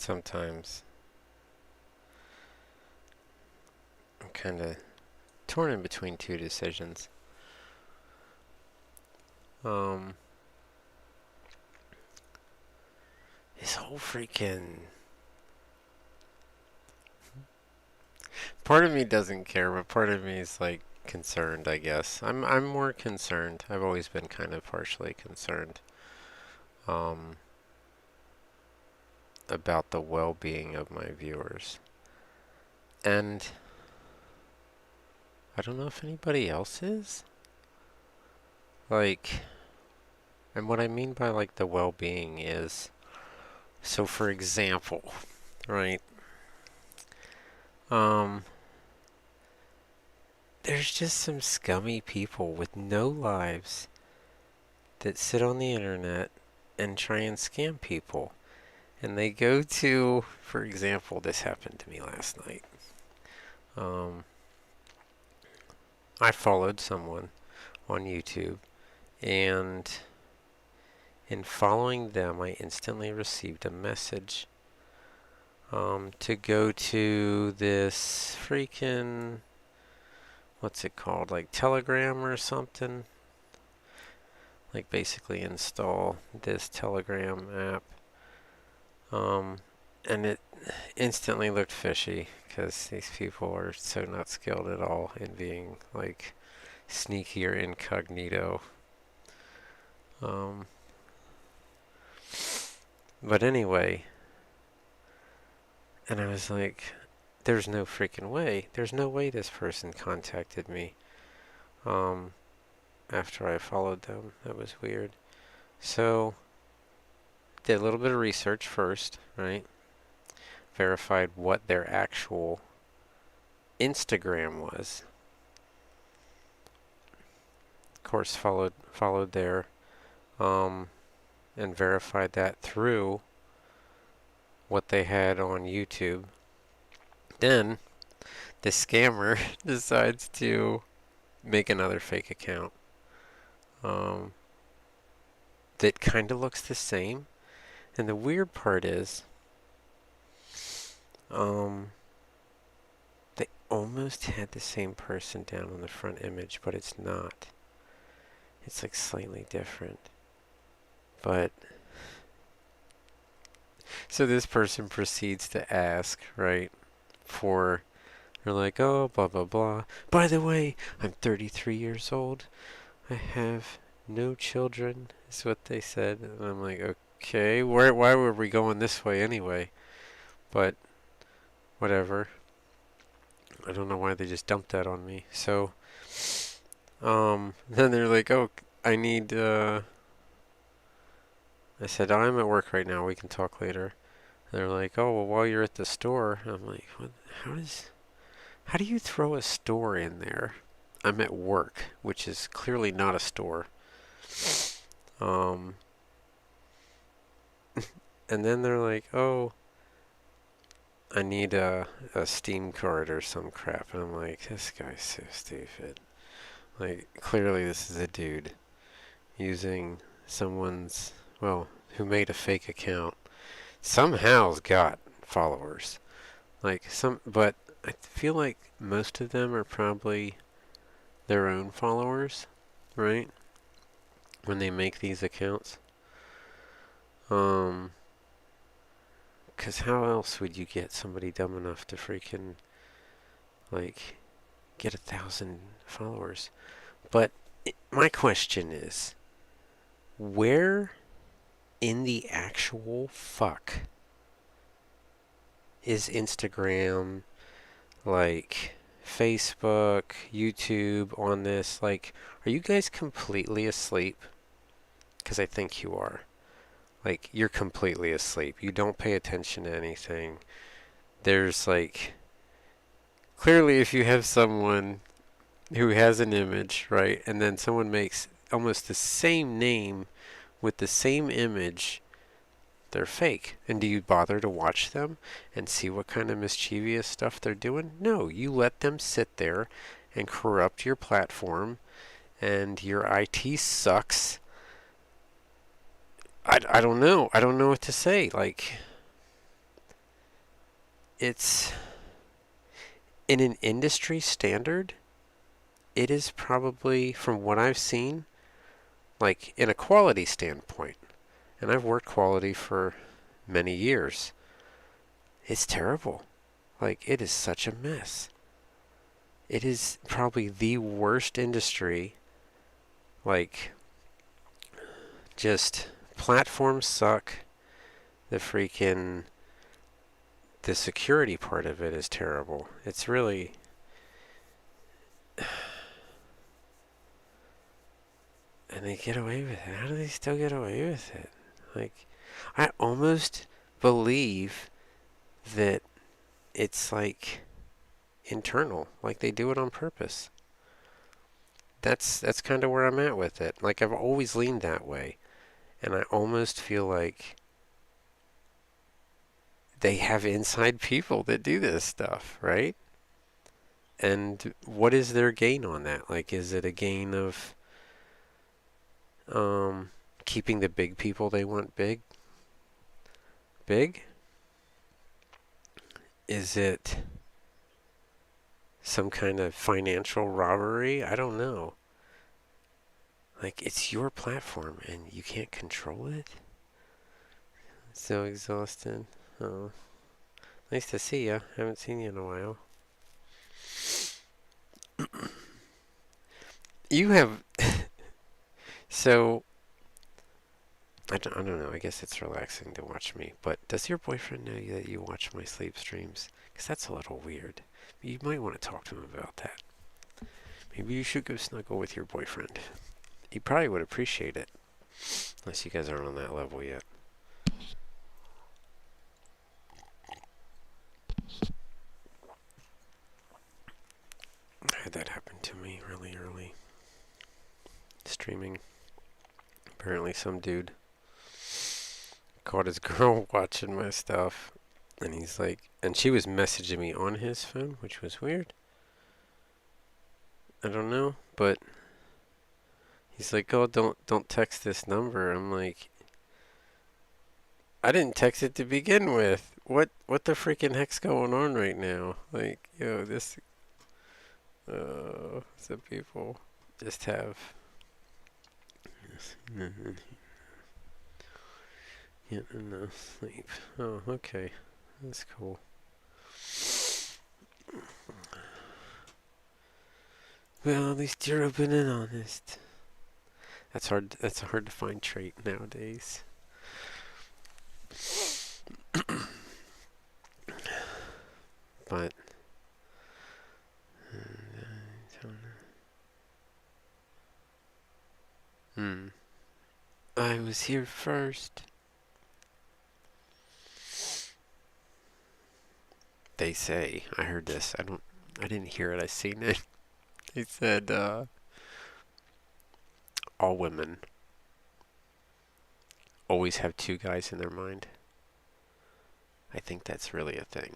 sometimes I'm kind of torn in between two decisions. Um, this whole freaking part of me doesn't care, but part of me is like concerned, I guess. I'm more concerned. I've always been kind of partially concerned um, about the well-being of my viewers. And I don't know if anybody else is. Like, and what I mean by like the well-being is, so for example, right? Um, there's just some scummy people with no lives that sit on the internet and try and scam people. And they go to, for example, this happened to me last night. Um, I followed someone on YouTube, and in following them, I instantly received a message to go to this freaking, what's it called, like Telegram or something? Like basically install this Telegram app. And it instantly looked fishy because these people are so not skilled at all in being like sneaky or incognito. Um, but anyway, and I was like, there's no freaking way. There's no way this person contacted me after I followed them. That was weird. So, did a little bit of research first, right? Verified what their actual Instagram was. Of course, followed their and verified that through what they had on YouTube. Then the scammer decides to make another fake account that kind of looks the same. And the weird part is they almost had the same person down on the front image, but it's not. It's like slightly different. But so this person proceeds to ask, right, for, they're like, oh, blah, blah, blah. By the way, I'm 33 years old. I have no children, is what they said. And I'm like, okay, why were we going this way anyway? But whatever. I don't know why they just dumped that on me. So, then they're like, oh, I need, I said, I'm at work right now. We can talk later. They're like, oh, well, while you're at the store. I'm like, what? How do you throw a store in there? I'm at work, which is clearly not a store. Um, and then they're like, oh, I need a Steam card or some crap. And I'm like, this guy's so stupid. Like, clearly this is a dude using someone's, well, who made a fake account. Somehow's got followers. But I feel like most of them are probably their own followers, right? When they make these accounts. 'Cause how else would you get somebody dumb enough to freaking, like, get 1,000 followers? But my question is, where in the actual fuck is Instagram, like, Facebook, YouTube on this? Like, are you guys completely asleep? 'Cause I think you are. Like, you're completely asleep. You don't pay attention to anything. There's, like, clearly if you have someone who has an image, right, and then someone makes almost the same name with the same image, they're fake. And do you bother to watch them and see what kind of mischievous stuff they're doing? No, you let them sit there and corrupt your platform, and your IT sucks. I don't know. I don't know what to say. Like, it's in an industry standard, it is probably, from what I've seen, like in a quality standpoint, and I've worked quality for many years, it's terrible. Like, it is such a mess. It is probably the worst industry. Like, just platforms suck. The freaking the security part of it is terrible. It's really and they get away with it. How do they still get away with it? Like, I almost believe that it's like internal, like they do it on purpose. That's kind of where I'm at with it. Like, I've always leaned that way, and I almost feel like they have inside people that do this stuff, right? And what is their gain on that? Like, is it a gain of um, keeping the big people they want big? Big? Is it some kind of financial robbery? I don't know. Like, it's your platform and you can't control it? So exhausted. Oh, nice to see you. Haven't seen you in a while. You have. So, I don't know. I guess it's relaxing to watch me. But does your boyfriend know that you watch my sleep streams? Because that's a little weird. You might want to talk to him about that. Maybe you should go snuggle with your boyfriend. He probably would appreciate it. Unless you guys aren't on that level yet. I had that happen to me really early. Streaming. Apparently some dude caught his girl watching my stuff. And he's like, and she was messaging me on his phone, which was weird. I don't know, but he's like, "Oh, don't text this number." I'm like, I didn't text it to begin with. What the freaking heck's going on right now? Like, yo, this some people just have yeah, no sleep. Oh, okay. That's cool. Well, at least you're open and honest. That's hard. That's a hard to find trait nowadays. But I was here first. They say. I heard this. I didn't hear it. I seen it. They said all women always have two guys in their mind. I think that's really a thing.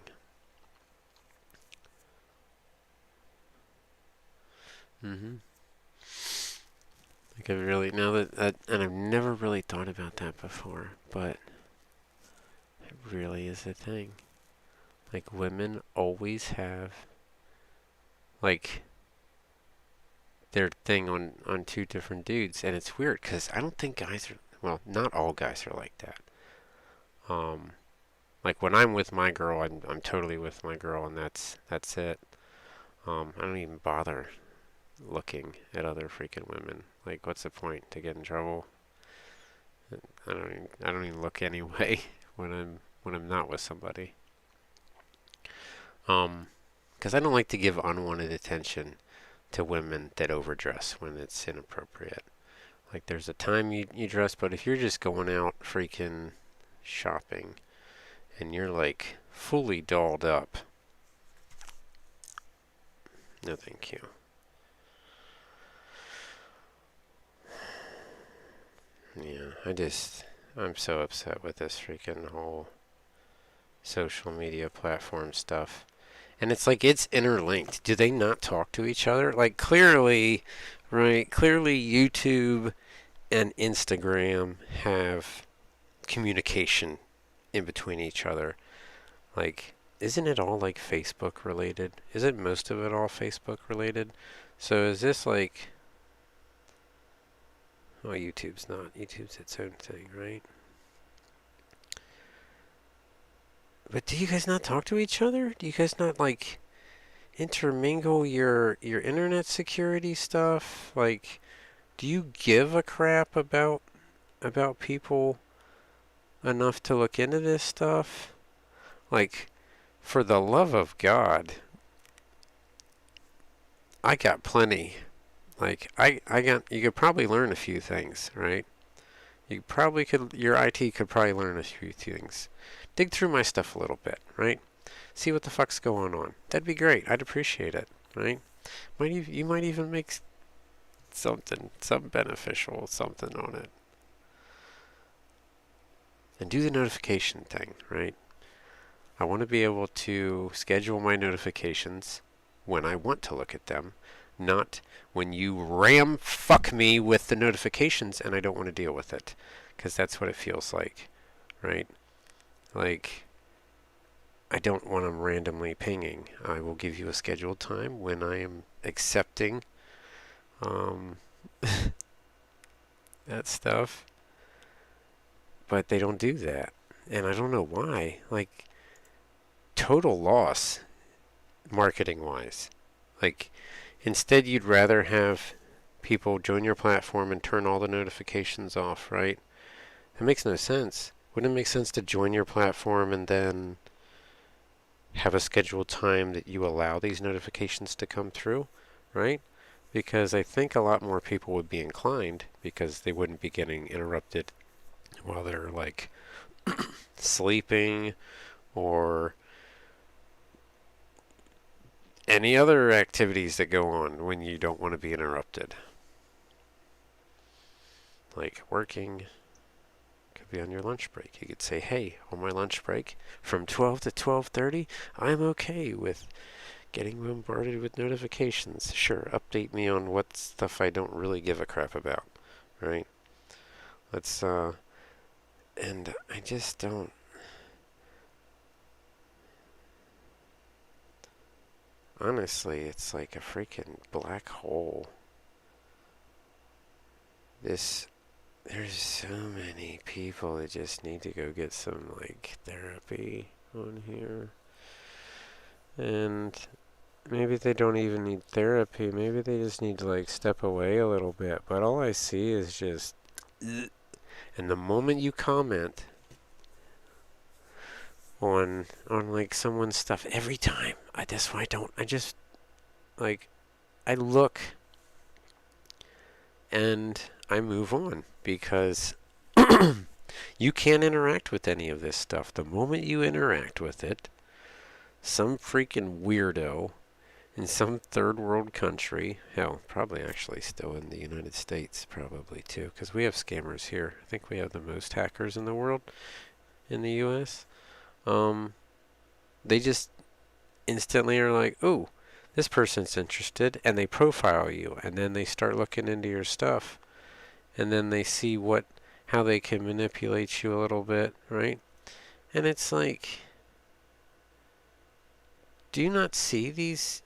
Like, I really, now that, and I've never really thought about that before, but it really is a thing. Like, women always have, like, their thing on two different dudes, and it's weird, because I don't think guys are, well, not all guys are like that. Like, when I'm with my girl, I'm totally with my girl, and that's it. I don't even bother looking at other freaking women. Like, what's the point? To get in trouble? I don't even look anyway when I'm not with somebody. Because I don't like to give unwanted attention to women that overdress when it's inappropriate. Like, there's a time you dress, but if you're just going out freaking shopping and you're like fully dolled up, no thank you. Yeah, I'm so upset with this freaking whole social media platform stuff. And it's like, it's interlinked. Do they not talk to each other? Like, clearly, right? Clearly YouTube and Instagram have communication in between each other. Like, isn't it all like Facebook related? Isn't most of it all Facebook related? So is this like, oh, YouTube's not. YouTube's its own thing, right? But do you guys not talk to each other? Do you guys not like intermingle your internet security stuff? Like, do you give a crap about people enough to look into this stuff? Like, for the love of God, I got plenty. Like, I got, you could probably learn a few things, right? You probably could, your IT could probably learn a few things. Dig through my stuff a little bit, right? See what the fuck's going on. That'd be great. I'd appreciate it, right? You might even make some beneficial something on it. And do the notification thing, right? I want to be able to schedule my notifications when I want to look at them, not when you ram fuck me with the notifications and I don't want to deal with it. Because that's what it feels like, right? Like, I don't want them randomly pinging. I will give you a scheduled time when I am accepting um, that stuff. But they don't do that. And I don't know why. Like, total loss marketing wise. Like, instead, you'd rather have people join your platform and turn all the notifications off, right? That makes no sense. Wouldn't it make sense to join your platform and then have a scheduled time that you allow these notifications to come through, right? Because I think a lot more people would be inclined because they wouldn't be getting interrupted while they're like sleeping or any other activities that go on when you don't want to be interrupted. Like working, could be on your lunch break. You could say, hey, on my lunch break from 12 to 12:30, I'm okay with getting bombarded with notifications. Sure, update me on what stuff I don't really give a crap about, right? Let's, and I just don't. Honestly, it's like a freaking black hole. There's so many people that just need to go get some, like, therapy on here. And maybe they don't even need therapy. Maybe they just need to, like, step away a little bit. But all I see is just, and the moment you comment on like someone's stuff, every time, that's why I just, like, I look and I move on because you can't interact with any of this stuff. The moment you interact with it, some freaking weirdo in some third world country, hell, probably actually still in the United States, probably too, because we have scammers here. I think we have the most hackers in the world in the U.S. They just instantly are like, "Ooh, this person's interested," and they profile you, and then they start looking into your stuff, and then they see how they can manipulate you a little bit, right? And it's like, do you not see these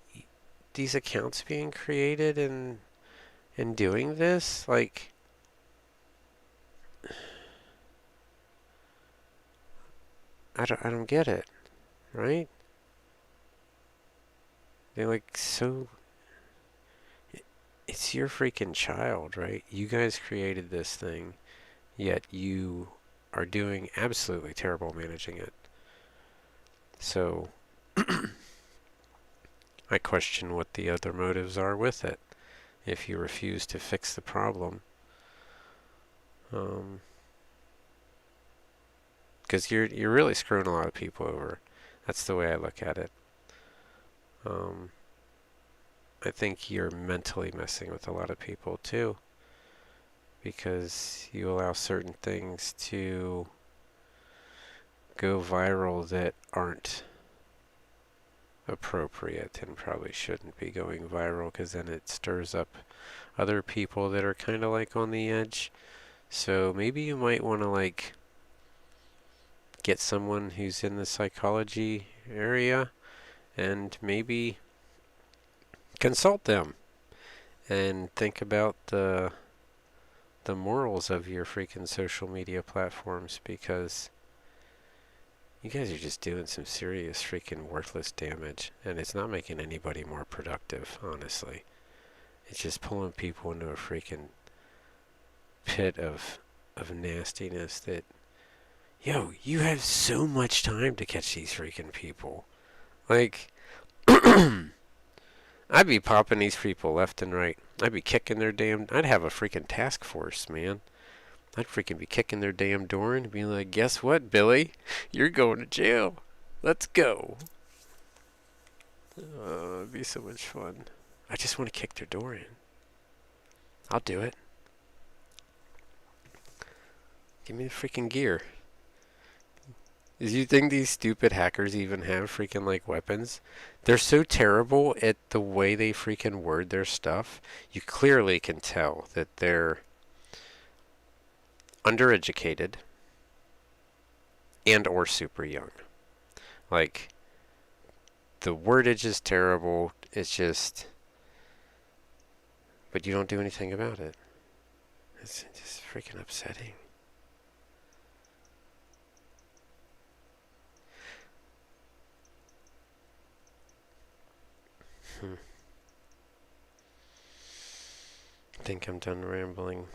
accounts being created and doing this? Like, I don't get it, right? They like so. It's your freaking child, right? You guys created this thing, yet you are doing absolutely terrible managing it. So I question what the other motives are with it if you refuse to fix the problem. Because you're really screwing a lot of people over. That's the way I look at it. I think you're mentally messing with a lot of people too, because you allow certain things to go viral that aren't appropriate and probably shouldn't be going viral, because then it stirs up other people that are kind of like on the edge. So maybe you might want to like get someone who's in the psychology area and maybe consult them and think about the morals of your freaking social media platforms, because you guys are just doing some serious freaking worthless damage, and it's not making anybody more productive, honestly. It's just pulling people into a freaking pit of nastiness that, yo, you have so much time to catch these freaking people. Like, I'd be popping these people left and right. I'd be kicking their damn... I'd have a freaking task force, man. I'd freaking be kicking their damn door and be like, guess what, Billy? You're going to jail. Let's go. It'd be so much fun. I just want to kick their door in. I'll do it. Give me the freaking gear. Do you think these stupid hackers even have freaking like weapons? They're so terrible at the way they freaking word their stuff. You clearly can tell that they're undereducated and or super young. Like, the wordage is terrible. It's just... But you don't do anything about it. It's just freaking upsetting. I think I'm done rambling.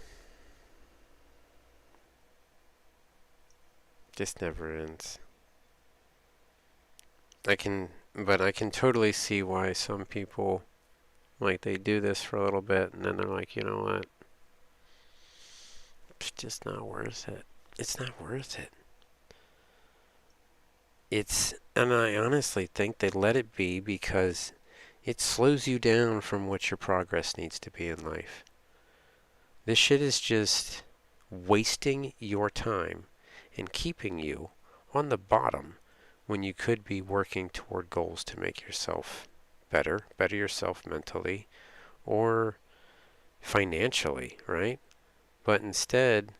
This never ends. But I can totally see why some people, like, they do this for a little bit and then they're like, you know what? It's just not worth it. It's not worth it. And I honestly think they let it be because it slows you down from what your progress needs to be in life. This shit is just wasting your time and keeping you on the bottom when you could be working toward goals to make yourself better yourself mentally or financially, right? But instead,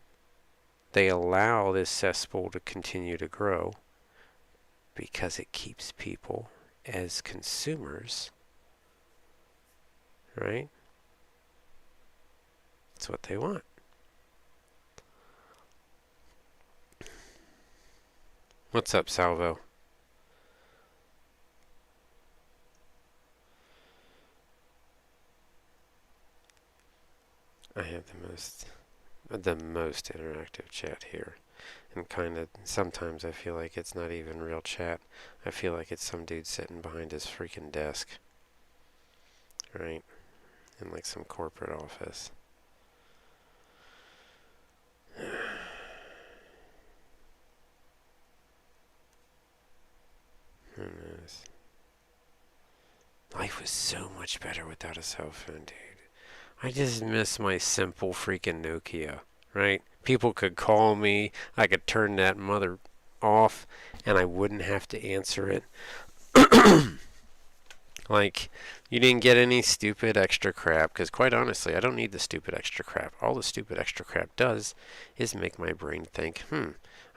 they allow this cesspool to continue to grow because it keeps people as consumers, right? That's what they want. What's up, Salvo? I have the most interactive chat here. And kind of, sometimes I feel like it's not even real chat. I feel like it's some dude sitting behind his freaking desk. Right? In like some corporate office. Who knows? Life was so much better without a cell phone, dude. I just miss my simple freaking Nokia, right? People could call me, I could turn that mother off, and I wouldn't have to answer it. Like, you didn't get any stupid extra crap, because quite honestly, I don't need the stupid extra crap. All the stupid extra crap does is make my brain think,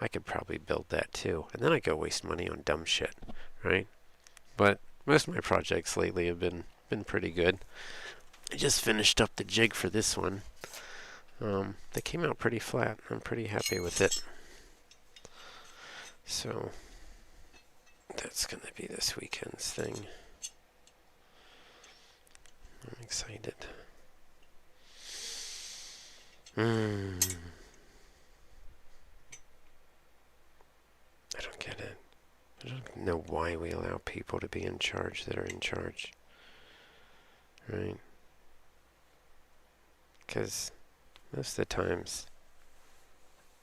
I could probably build that too. And then I go waste money on dumb shit, right? But most of my projects lately have been pretty good. I just finished up the jig for this one. They came out pretty flat. I'm pretty happy with it. So, that's going to be this weekend's thing. I'm excited. I don't get it. I don't know why we allow people to be in charge that are in charge. Right? Because most of the times,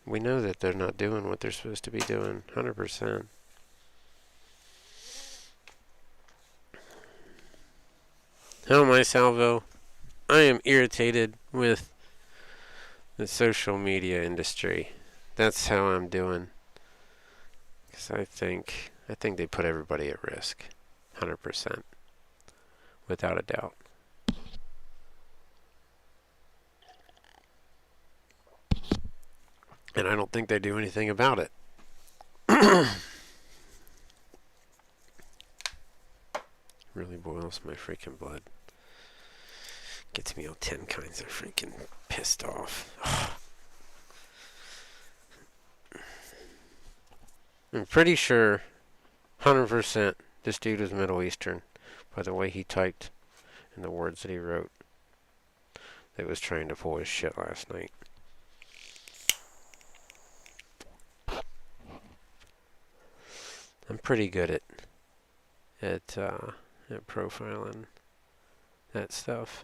we know that they're not doing what they're supposed to be doing, 100%. How am I, Salvo? I am irritated with the social media industry. That's how I'm doing. Because I think they put everybody at risk, 100%, without a doubt. And I don't think they do anything about it. Really boils my freaking blood. Gets me all 10 kinds of freaking pissed off. I'm pretty sure, 100%, this dude is Middle Eastern by the way he typed and the words that he wrote. That was trying to pull his shit last night. I'm pretty good at profiling that stuff.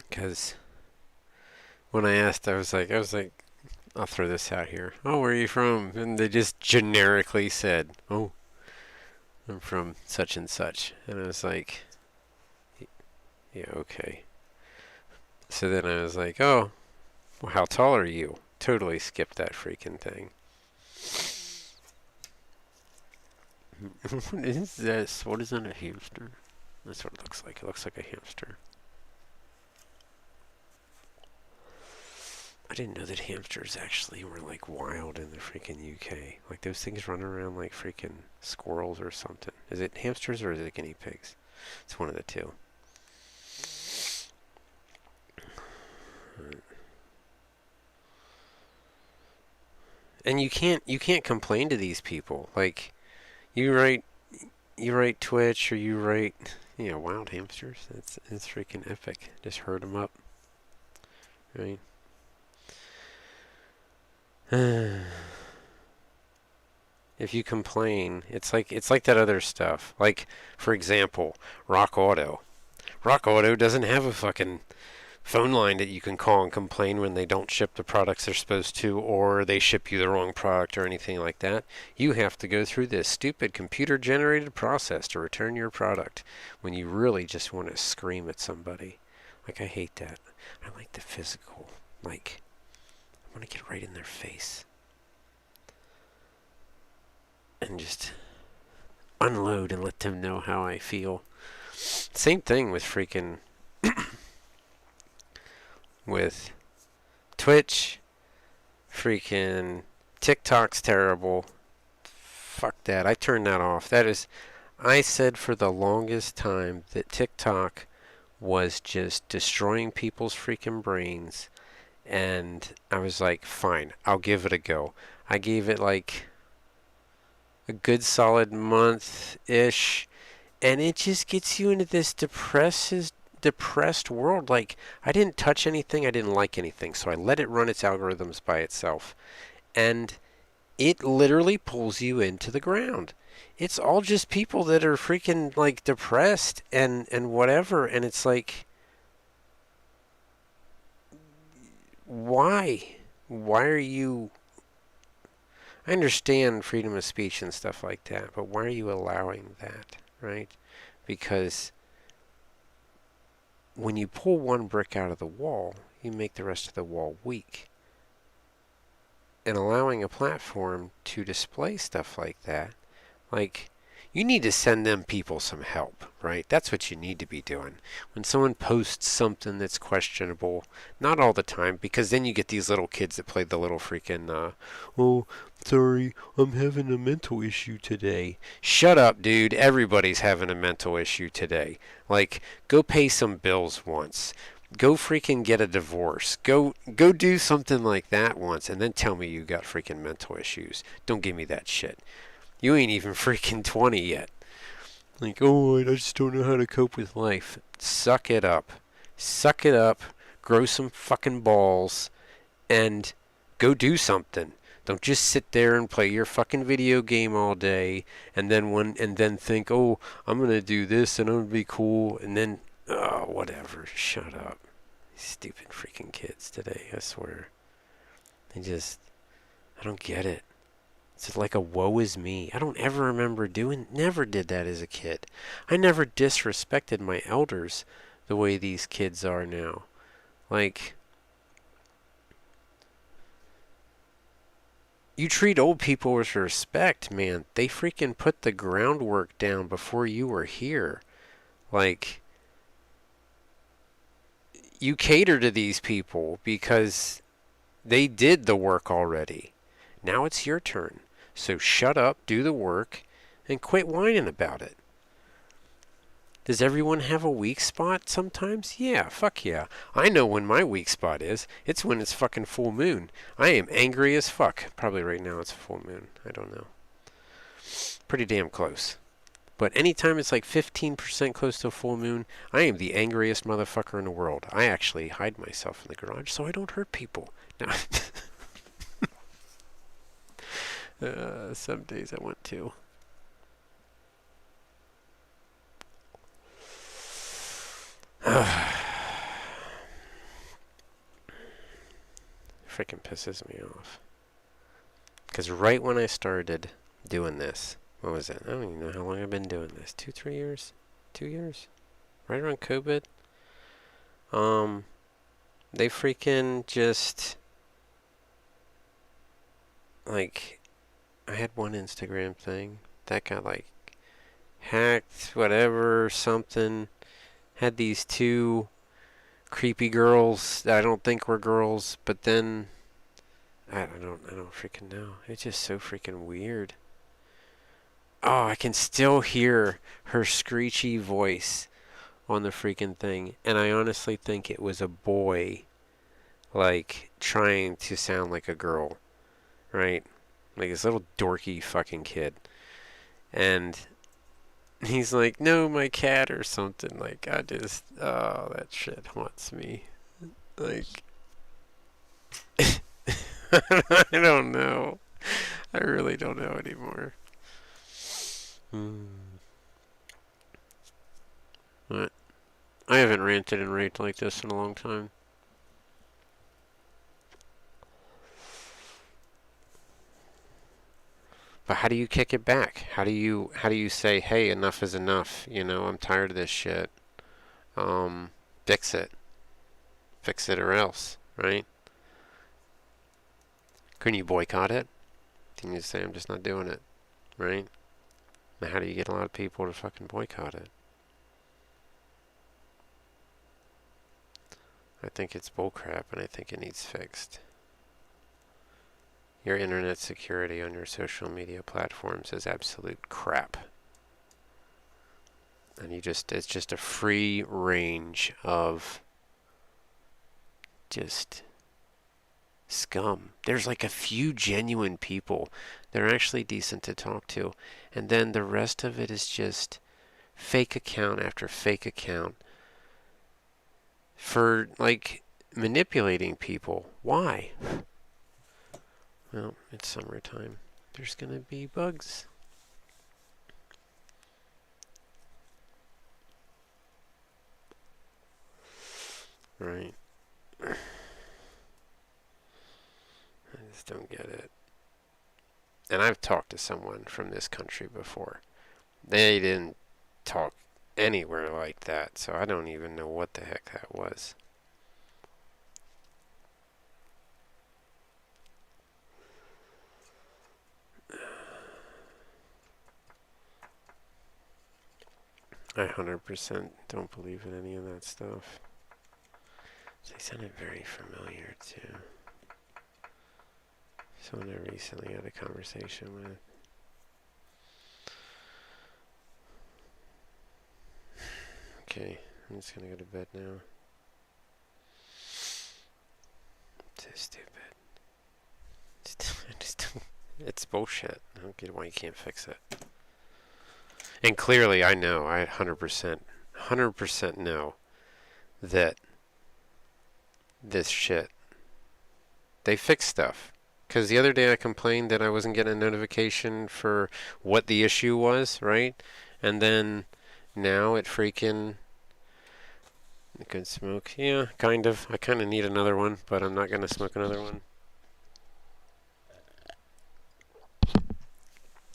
Because when I asked, I was like, I'll throw this out here. Oh, where are you from? And they just generically said, oh, I'm from such and such. And I was like, yeah, okay. So then I was like, oh, well, how tall are you? Totally skipped that freaking thing. What is this? What is that, a hamster? That's what it looks like. It looks like a hamster. I didn't know that hamsters actually were like wild in the freaking UK. Like those things run around like freaking squirrels or something. Is it hamsters or is it guinea pigs? It's one of the two. And you can't complain to these people. Like you write Twitch or you write wild hamsters. It's freaking epic. Just herd them up, right? If you complain, it's like that other stuff. Like for example, Rock Auto. Rock Auto doesn't have a fucking phone line that you can call and complain when they don't ship the products they're supposed to, or they ship you the wrong product or anything like that. You have to go through this stupid computer-generated process to return your product when you really just want to scream at somebody. Like, I hate that. I like the physical. Like, I want to get right in their face and just unload and let them know how I feel. Same thing with freaking with Twitch. Freaking TikTok's terrible. Fuck that. I turned that off. I said for the longest time that TikTok was just destroying people's freaking brains. And I was like, fine, I'll give it a go. I gave it like a good solid month-ish. And it just gets you into this depressed world. Like, I didn't touch anything, I didn't like anything, so I let it run its algorithms by itself, and it literally pulls you into the ground. It's all just people that are freaking like depressed and whatever, and it's like, why are you, I understand freedom of speech and stuff like that, but why are you allowing that, right? Because when you pull one brick out of the wall, you make the rest of the wall weak. And allowing a platform to display stuff like that, like, you need to send them people some help, right? That's what you need to be doing. When someone posts something that's questionable, not all the time, because then you get these little kids that play the little freaking, oh, sorry, I'm having a mental issue today. Shut up, dude. Everybody's having a mental issue today. Like, go pay some bills once. Go freaking get a divorce. Go do something like that once, and then tell me you got freaking mental issues. Don't give me that shit. You ain't even freaking 20 yet. Like, oh, I just don't know how to cope with life. Suck it up. Suck it up. Grow some fucking balls. And go do something. Don't just sit there and play your fucking video game all day. And then think, oh, I'm going to do this and I'm going to be cool. And then, oh, whatever. Shut up. These stupid freaking kids today, I swear. I don't get it. It's like a woe is me. I don't ever remember never did that as a kid. I never disrespected my elders the way these kids are now. Like, you treat old people with respect, man. They freaking put the groundwork down before you were here. Like, you cater to these people because they did the work already. Now it's your turn. So shut up, do the work, and quit whining about it. Does everyone have a weak spot sometimes? Yeah, fuck yeah. I know when my weak spot is. It's when it's fucking full moon. I am angry as fuck. Probably right now it's full moon. I don't know. Pretty damn close. But anytime it's like 15% close to a full moon, I am the angriest motherfucker in the world. I actually hide myself in the garage so I don't hurt people. Now, some days I want to. Freaking pisses me off. Because right when I started doing this, what was it? I don't even know how long I've been doing this. 2-3 years? 2 years? Right around COVID. They freaking just, like, I had one Instagram thing that got, like, hacked, whatever, something. Had these two creepy girls that I don't think were girls, but then I don't freaking know. It's just so freaking weird. Oh, I can still hear her screechy voice on the freaking thing, and I honestly think it was a boy, like, trying to sound like a girl, right? Like this little dorky fucking kid. And he's like, no, my cat or something. Like, oh, that shit haunts me. Like, I don't know. I really don't know anymore. But I haven't ranted and raved like this in a long time. But how do you kick it back? How do you say, hey, enough is enough? You know, I'm tired of this shit. Fix it. Fix it or else, right? Couldn't you boycott it? Can you say, I'm just not doing it, right? Now, how do you get a lot of people to fucking boycott it? I think it's bullcrap, and I think it needs fixed. Your internet security on your social media platforms is absolute crap. And it's just a free range of just scum. There's like a few genuine people that are actually decent to talk to. And then the rest of it is just fake account after fake account for, like, manipulating people. Why? Well, it's summertime. There's gonna be bugs. Right. I just don't get it. And I've talked to someone from this country before. They didn't talk anywhere like that, so I don't even know what the heck that was. I 100% don't believe in any of that stuff. They sounded very familiar too. Someone I recently had a conversation with. Okay, I'm just gonna go to bed now. So stupid. It's bullshit. I don't get why you can't fix it. And clearly I know, I 100% know that this shit, they fix stuff. Because the other day I complained that I wasn't getting a notification for what the issue was, right? And then now it freaking... Good smoke. Yeah, kind of. I kind of need another one, but I'm not going to smoke another one.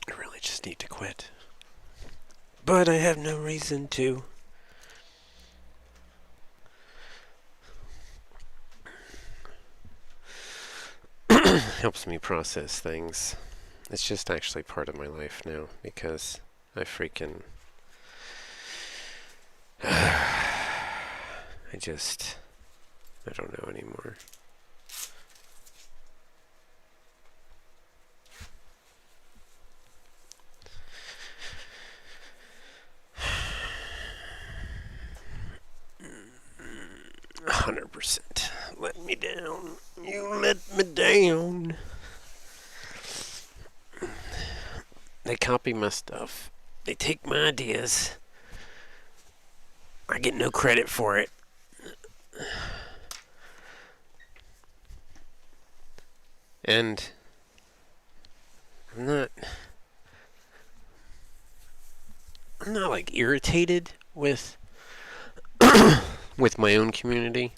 I really just need to quit. But I have no reason to. Helps me process things. It's just actually part of my life now because I freaking... I don't know anymore. me down. You let me down. They copy my stuff. They take my ideas. I get no credit for it. And I'm not like irritated with with my own community,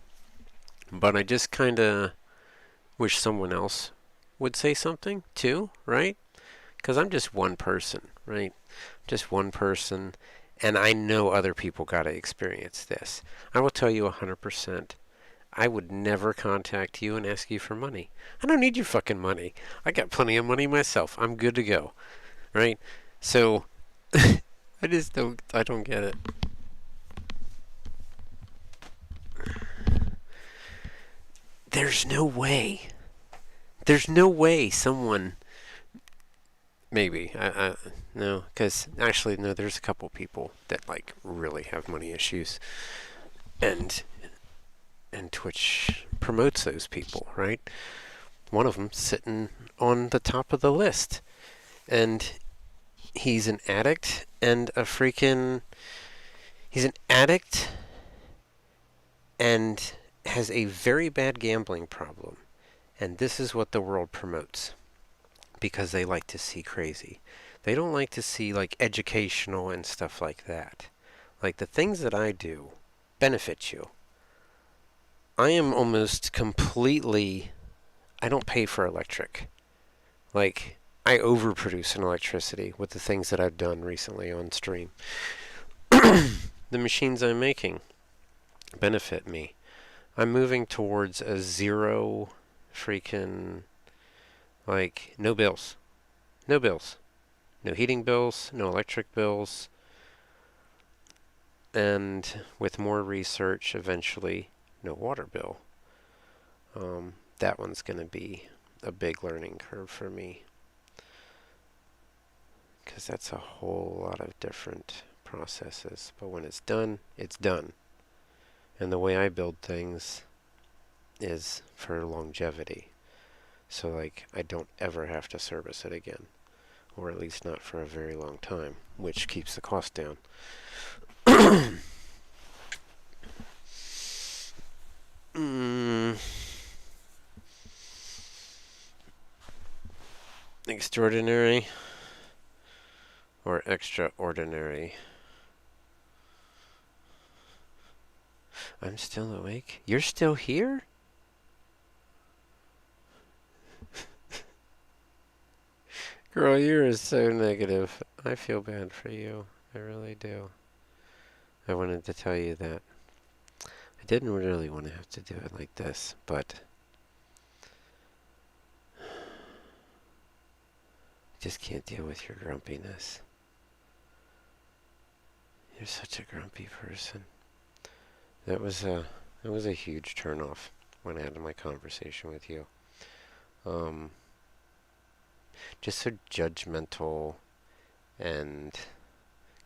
but I just kind of wish someone else would say something too, right? Because I'm just one person, right? Just one person, and I know other people got to experience this. I will tell you 100%. I would never contact you and ask you for money. I don't need your fucking money. I got plenty of money myself. I'm good to go, right? So I don't get it. There's no way. There's no way someone, maybe, no, because actually, no, there's a couple people that, like, really have money issues. And Twitch promotes those people, right? One of them sitting on the top of the list. And he's an addict and he's an addict and has a very bad gambling problem. And this is what the world promotes because they like to see crazy. They don't like to see, like, educational and stuff like that. Like, the things that I do benefit you. I am almost completely, I don't pay for electric. Like, I overproduce in electricity with the things that I've done recently on stream. The machines I'm making benefit me. I'm moving towards a zero freaking, like, no bills. No bills. No heating bills, no electric bills. And with more research, eventually, no water bill. That one's going to be a big learning curve for me. Because that's a whole lot of different processes. But when it's done, it's done. And the way I build things is for longevity. So, like, I don't ever have to service it again. Or at least not for a very long time, which keeps the cost down. Extraordinary or extraordinary? I'm still awake. You're still here? Girl, you're so negative. I feel bad for you. I really do. I wanted to tell you that. I didn't really want to have to do it like this, but I just can't deal with your grumpiness. You're such a grumpy person. That was a huge turnoff when I had my conversation with you. Just so judgmental and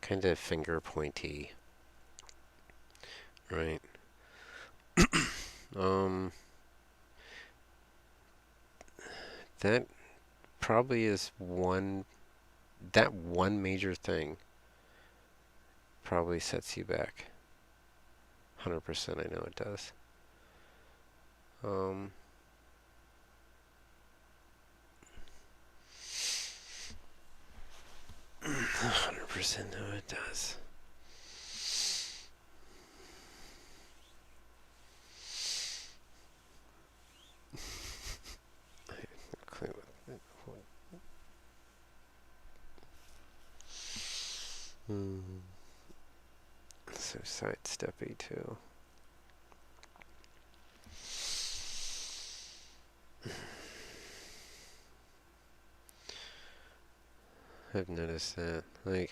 kind of finger pointy, right? That probably is that one major thing probably sets you back. 100% I know it does. 100% know it does. So sidesteppy too. I've noticed that. Like,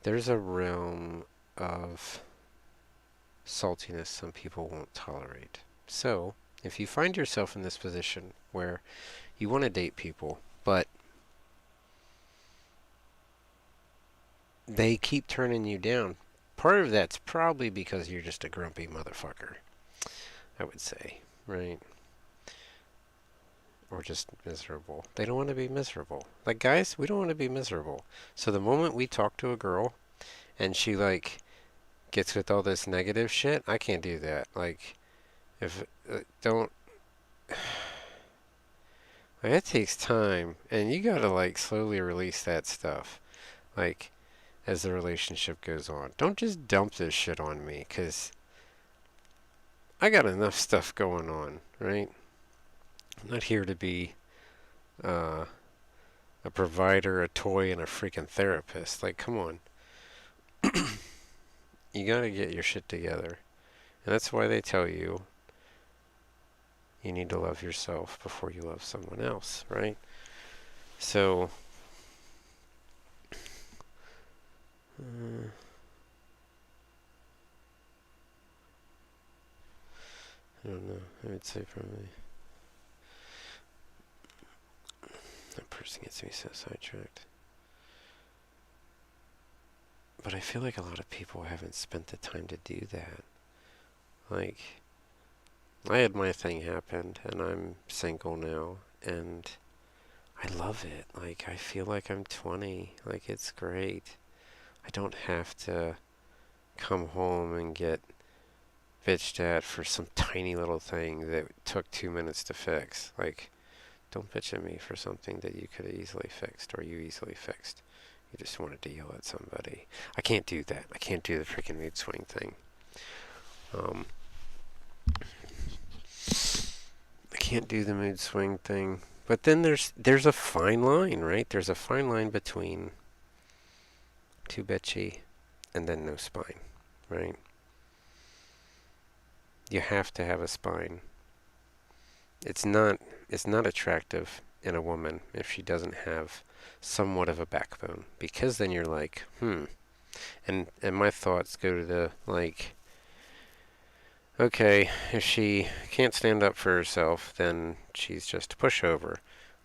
there's a realm of saltiness some people won't tolerate. So, if you find yourself in this position where you want to date people, but they keep turning you down, part of that's probably because you're just a grumpy motherfucker, I would say, right? Or just miserable. They don't want to be miserable. Like, guys, we don't want to be miserable. So the moment we talk to a girl and she, like, gets with all this negative shit, I can't do that. Like, if, don't, like, it takes time, and you gotta, like, slowly release that stuff, like, as the relationship goes on. Don't just dump this shit on me, because I got enough stuff going on, right? I'm not here to be a provider, a toy, and a freaking therapist. Like, come on. You gotta get your shit together. And that's why they tell you you need to love yourself before you love someone else, right? So, I don't know. I would say probably that person gets me so sidetracked. But I feel like a lot of people haven't spent the time to do that. Like, I had my thing happen, and I'm single now, and I love it. Like, I feel like I'm 20. Like, it's great. I don't have to come home and get bitched at for some tiny little thing that took 2 minutes to fix. Like, don't bitch at me for something that you could have easily fixed, or you easily fixed. You just wanted to yell at somebody. I can't do that. I can't do the freaking mood swing thing. I can't do the mood swing thing. But then there's a fine line, right? There's a fine line between too bitchy and then no spine, right? You have to have a spine. It's not attractive in a woman if she doesn't have somewhat of a backbone, because then you're like, and my thoughts go to the, like, okay, if she can't stand up for herself, then she's just a pushover,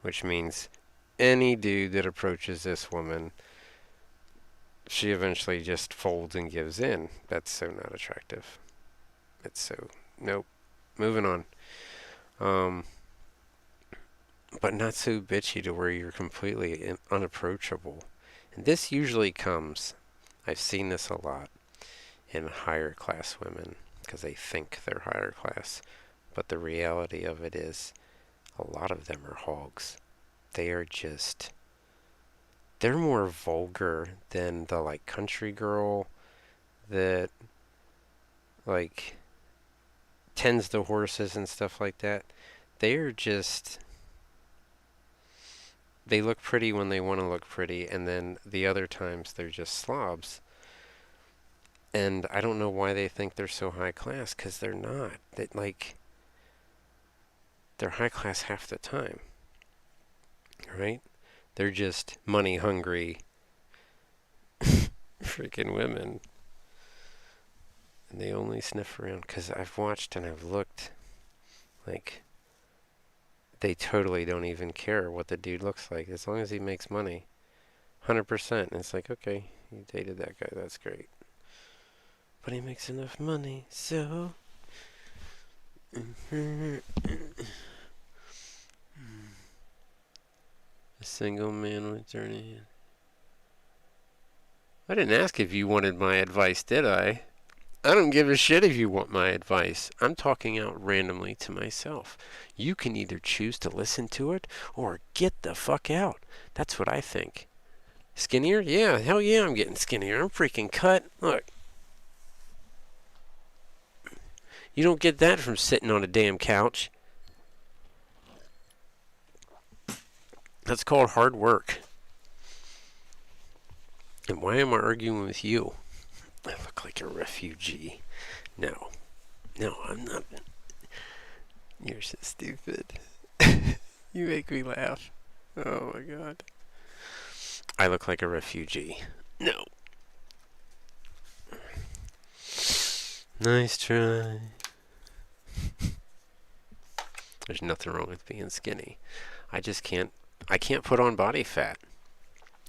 which means any dude that approaches this woman, she eventually just folds and gives in. That's so not attractive. It's so, nope. Moving on. But not so bitchy to where you're completely unapproachable. And this usually comes, I've seen this a lot, in higher class women, because they think they're higher class. But the reality of it is, a lot of them are hogs. They are just, they're more vulgar than the, like, country girl that, like, tends the horses and stuff like that. They're just, they look pretty when they want to look pretty, and then the other times they're just slobs. And I don't know why they think they're so high class, because they're not. That, like, they're high class half the time, right? They're just money hungry freaking women. And they only sniff around, because I've watched and I've looked, like, they totally don't even care what the dude looks like, as long as he makes money. 100%. And it's like, okay, you dated that guy, that's great. But he makes enough money, so... A single man with journey. I didn't ask if you wanted my advice, did I? I don't give a shit if you want my advice. I'm talking out randomly to myself. You can either choose to listen to it or get the fuck out. That's what I think. Skinnier? Yeah, hell yeah, I'm getting skinnier. I'm freaking cut. Look. You don't get that from sitting on a damn couch. That's called hard work. And why am I arguing with you? I look like a refugee. No, I'm not. You're so stupid. You make me laugh. Oh my god. I look like a refugee. No. Nice try. There's nothing wrong with being skinny. I can't put on body fat.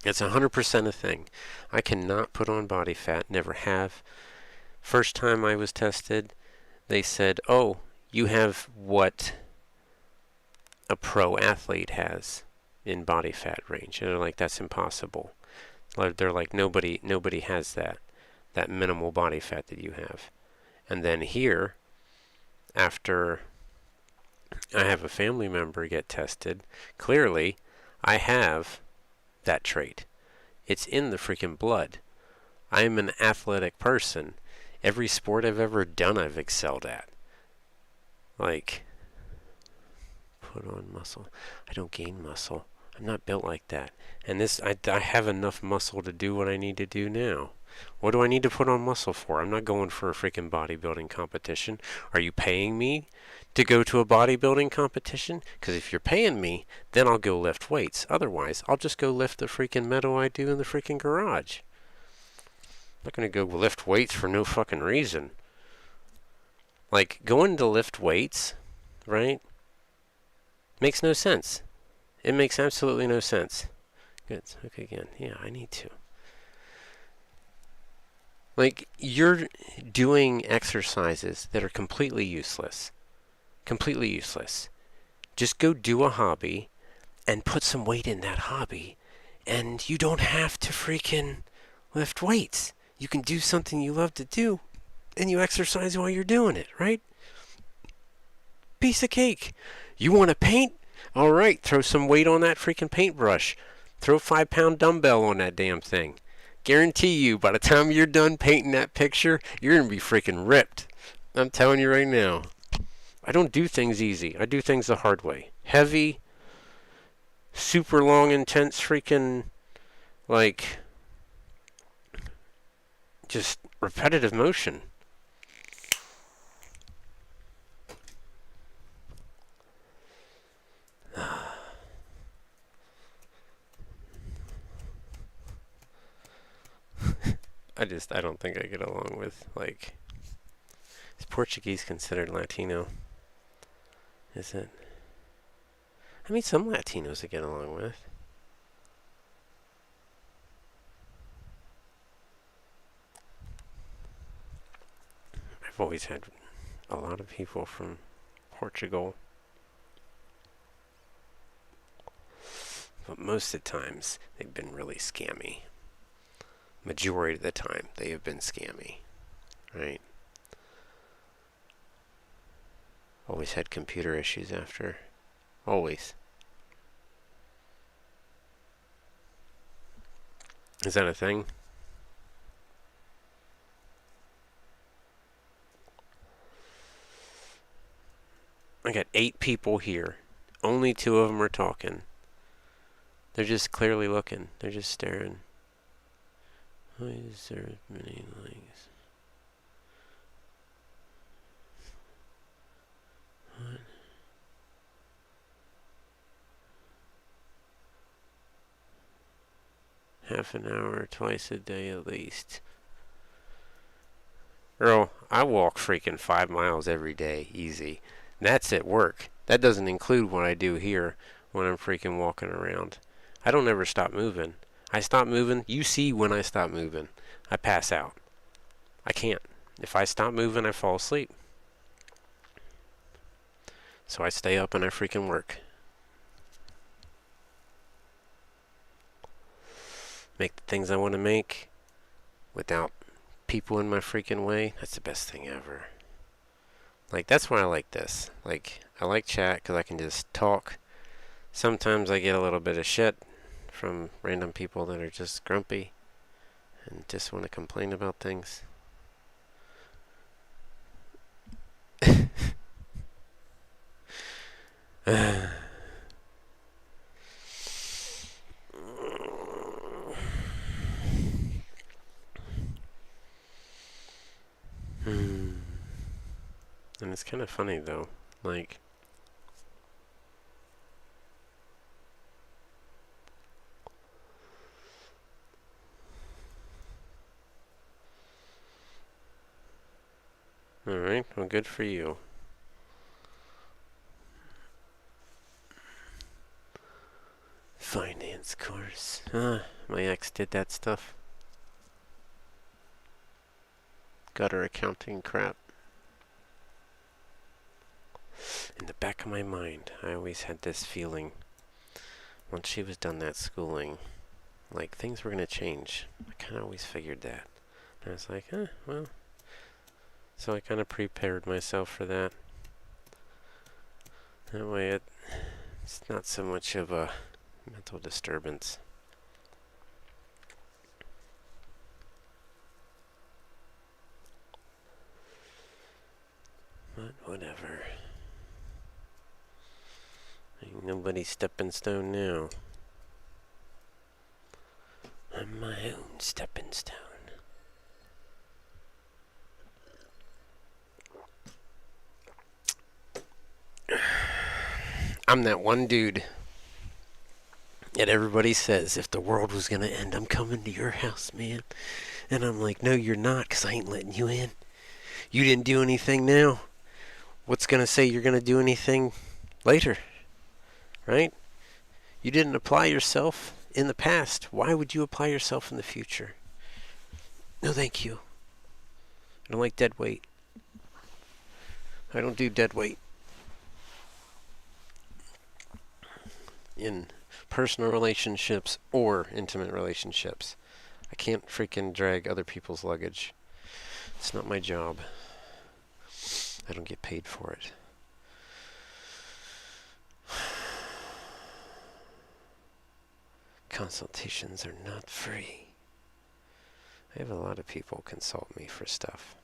It's 100% a thing. I cannot put on body fat, never have. First time I was tested, they said, oh, you have what a pro athlete has in body fat range. And they're like, that's impossible. They're like, nobody has that minimal body fat that you have. And then here, after I have a family member get tested, clearly I have that trait. It's in the freaking blood. I'm an athletic person. Every sport I've ever done, I've excelled at. Like, put on muscle. I don't gain muscle. I'm not built like that. And I have enough muscle to do what I need to do now. What do I need to put on muscle for? I'm not going for a freaking bodybuilding competition. Are you paying me to go to a bodybuilding competition? Because if you're paying me, then I'll go lift weights. Otherwise, I'll just go lift the freaking metal I do in the freaking garage. I'm not going to go lift weights for no fucking reason. Like, going to lift weights, right, makes no sense. It makes absolutely no sense. Good. Okay, again. Yeah, I need to. Like, you're doing exercises that are completely useless. Completely useless. Just go do a hobby and put some weight in that hobby. And you don't have to freaking lift weights. You can do something you love to do, and you exercise while you're doing it, right? Piece of cake. You want to paint? All right, throw some weight on that freaking paintbrush. Throw a 5-pound dumbbell on that damn thing. Guarantee you, by the time you're done painting that picture, you're going to be freaking ripped. I'm telling you right now. I don't do things easy. I do things the hard way. Heavy, super long, intense freaking, like, just repetitive motion. I don't think I get along with, like, is Portuguese considered Latino? Is it? I mean, some Latinos I get along with. I've always had a lot of people from Portugal. But most of the times, they've been really scammy. Majority of the time, they have been scammy. Right? Always had computer issues after. Always. Is that a thing? I got 8 people here. Only 2 of them are talking. They're just clearly looking. They're just staring. Why is there many likes? What? Half an hour, twice a day at least. Girl, I walk freaking 5 miles every day, easy. And that's at work. That doesn't include what I do here when I'm freaking walking around. I don't ever stop moving. I stop moving. You see when I stop moving. I pass out. I can't. If I stop moving, I fall asleep. So I stay up and I freaking work. Make the things I want to make without people in my freaking way. That's the best thing ever. Like, that's why I like this. Like, I like chat because I can just talk. Sometimes I get a little bit of shit from random people that are just grumpy and just want to complain about things. And it's kind of funny though, like, alright, well, good for you. finance course. My ex did that stuff. Gutter accounting crap. In the back of my mind, I always had this feeling, once she was done that schooling, like things were going to change. I kind of always figured that. And I was like, well. So I kind of prepared myself for that. That way it's not so much of a mental disturbance. But whatever. Ain't nobody stepping stone now. I'm my own stepping stone. I'm that one dude that everybody says, if the world was going to end, I'm coming to your house, man. And I'm like, no, you're not, because I ain't letting you in. You didn't do anything now. What's going to say you're going to do anything later? Right? You didn't apply yourself in the past. Why would you apply yourself in the future? No, thank you. I don't like dead weight. I don't do dead weight. In personal relationships or intimate relationships. I can't freaking drag other people's luggage. It's not my job. I don't get paid for it. Consultations are not free. I have a lot of people consult me for stuff.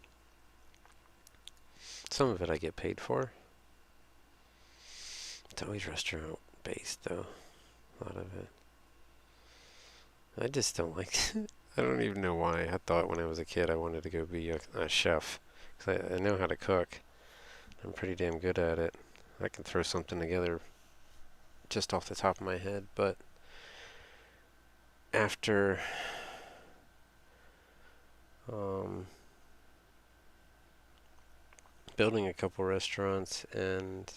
Some of it I get paid for. It's always restaurant based though. A lot of it. I just don't like it. I don't even know why. I thought when I was a kid I wanted to go be a chef. Because I know how to cook. I'm pretty damn good at it. I can throw something together just off the top of my head. But after building a couple restaurants and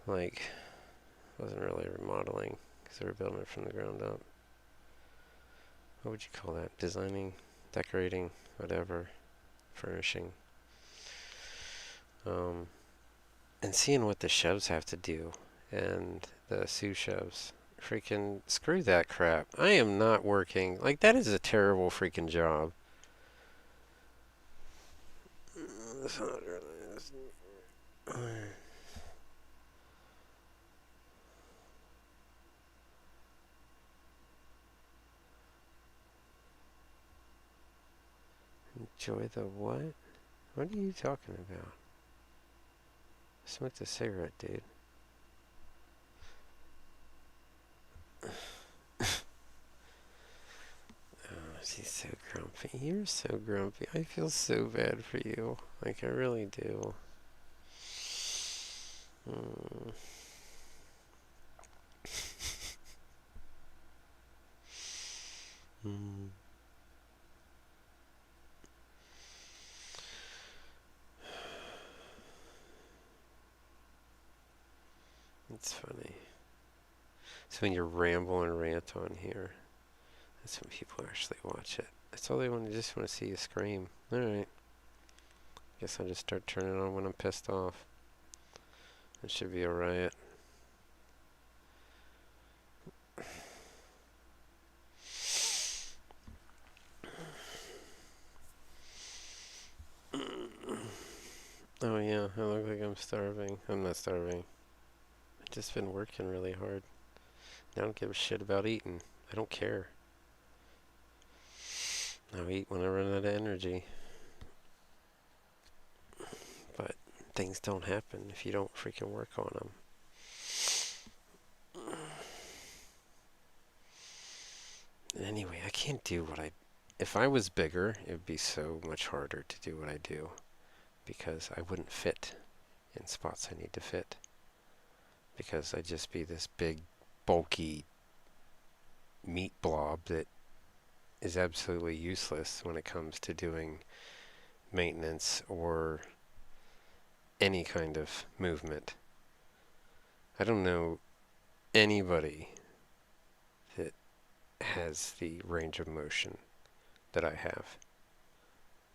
like wasn't really remodeling because they were building it from the ground up. What would you call that? Designing, decorating, whatever, furnishing. And seeing what the chefs have to do and the sous chefs. Freaking screw that crap. I am not working. Like, that is a terrible freaking job. Enjoy the what? What are you talking about? I smoked a cigarette, dude. Oh, she's so grumpy. You're so grumpy. I feel so bad for you. Like, I really do. It's funny. So when you ramble and rant on here, that's when people actually watch it. That's all they want. They just want to see you scream. Alright. Guess I'll just start turning on when I'm pissed off. It should be a riot. Oh yeah, I look like I'm starving. I'm not starving. I've just been working really hard. I don't give a shit about eating. I don't care. I'll eat when I run out of energy. But things don't happen if you don't freaking work on them. Anyway, I can't do what I... If I was bigger, it would be so much harder to do what I do. Because I wouldn't fit in spots I need to fit. Because I'd just be this big, bulky meat blob that is absolutely useless when it comes to doing maintenance or any kind of movement. I don't know anybody that has the range of motion that I have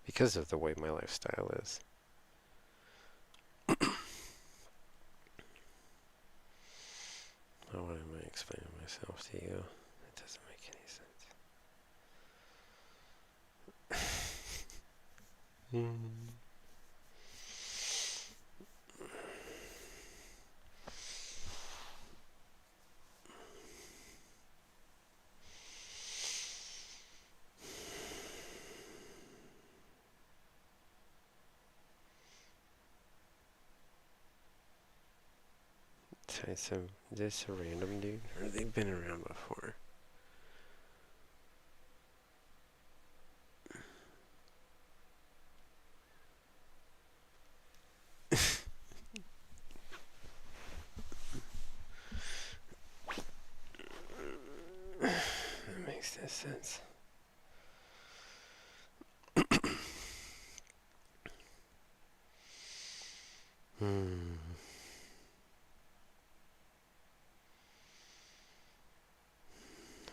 because of the way my lifestyle is. Oh, why am I explaining myself to you? It doesn't make any sense. So, is this a random dude? Or they've been around before? That makes no sense.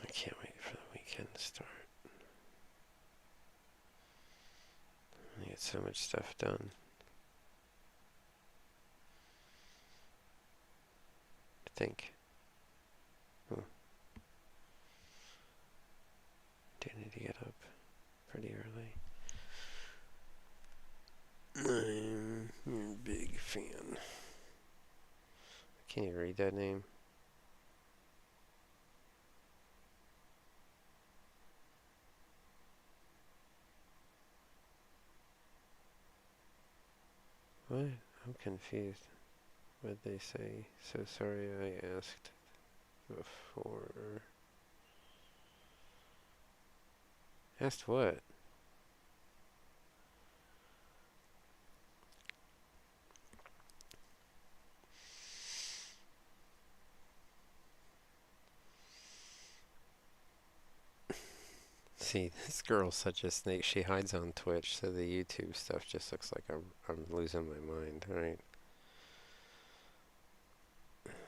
I can't wait for the weekend to start. I get so much stuff done. I think. Do need to get up pretty early. I'm a big fan. Can you read that name? What? I'm confused. What'd they say? So sorry I asked before. Asked what? See, this girl's such a snake. She hides on Twitch, so the YouTube stuff just looks like I'm losing my mind, right?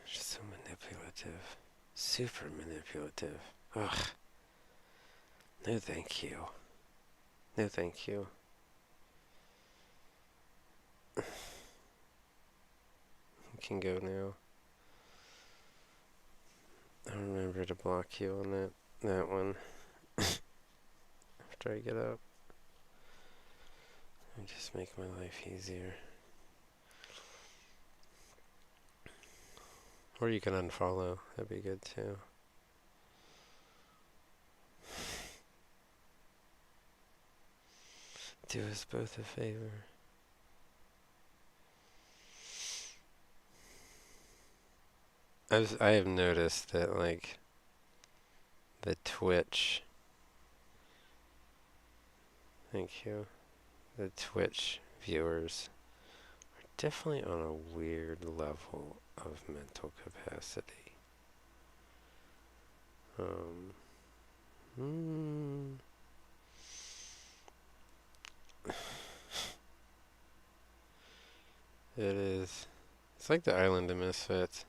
She's so manipulative. Super manipulative. Ugh. No thank you. No thank you. You can go now. I'll remember to block you on that one. After I get up. And just make my life easier. Or you can unfollow. That'd be good too. Do us both a favor. I have noticed that, like, the Twitch, thank you, the Twitch viewers are definitely on a weird level of mental capacity. It is. It's like the Island of Misfits.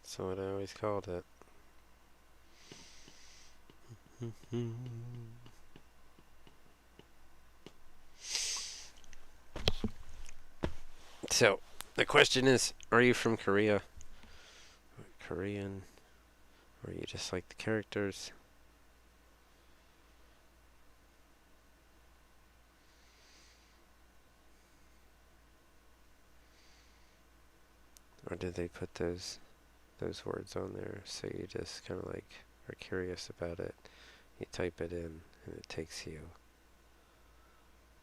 That's what I always called it. So, the question is, are you from Korea? Korean? Or you just like the characters? Or did they put those words on there so you just kind of like are curious about it? You type it in and it takes you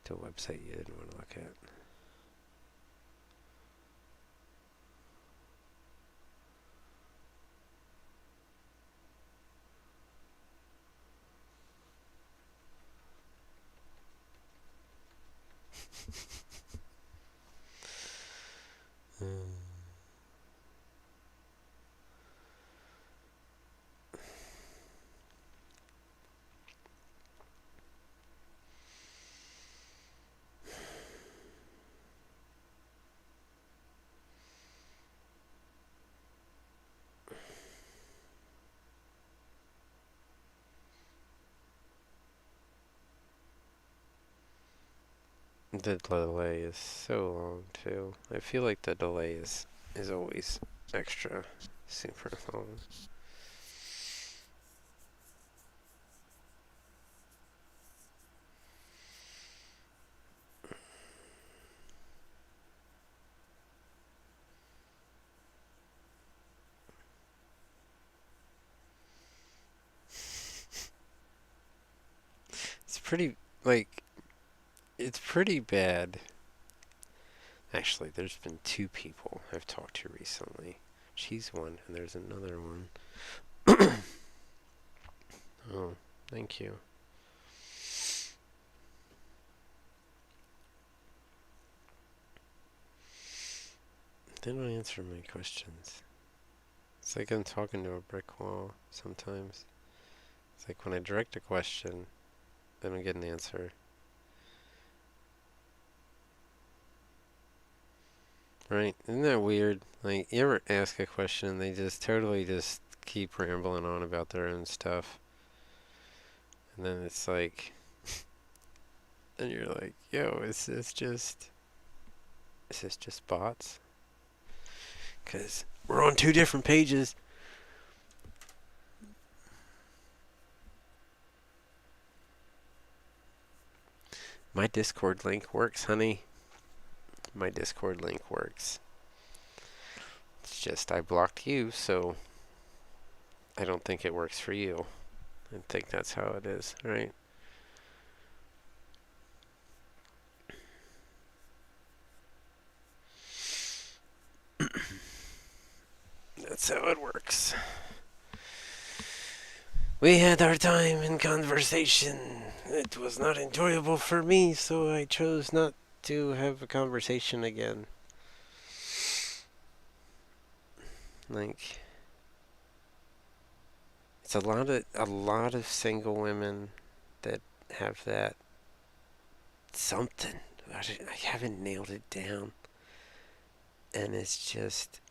to a website you didn't want to look at. The delay is so long too. I feel like the delay is always extra super long. It's pretty like it's pretty bad. Actually, there's been two people I've talked to recently. She's one, and there's another one. Oh, thank you. They don't answer my questions. It's like I'm talking to a brick wall sometimes. It's like when I direct a question, I don't get an answer. Right? Isn't that weird? Like, you ever ask a question and they just totally just keep rambling on about their own stuff? And then it's like, and you're like, yo, is this just bots? Because we're on two different pages. My Discord link works, honey. My Discord link works. It's just I blocked you, so I don't think it works for you. I think that's how it is, right? That's how it works. We had our time in conversation. It was not enjoyable for me, so I chose not to have a conversation again. Like, it's a lot of single women that have that something. I haven't nailed it down, and it's just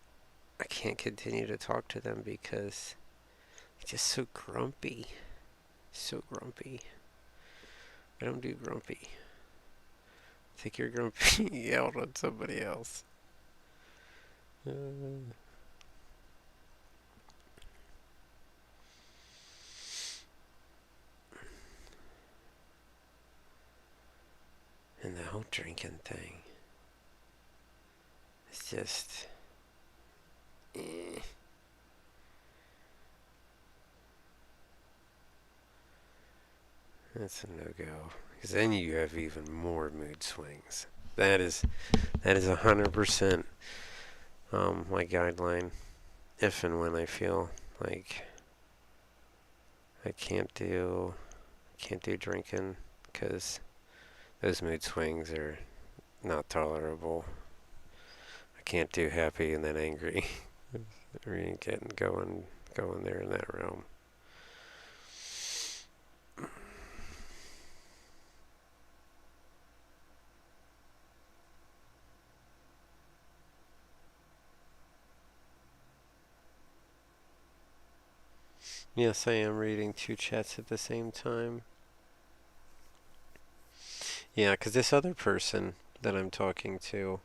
I can't continue to talk to them because it's just so grumpy, so grumpy. I don't do grumpy. Take your grumpy out on somebody else. Uh, and the whole drinking thing, it's just, eh. That's a no-go. Because then you have even more mood swings. That is 100% my guideline. If and when I feel like I can't do drinking, because those mood swings are not tolerable. I can't do happy and then angry. Really getting going there in that realm. Yes, I am reading two chats at the same time. Yeah, because this other person that I'm talking to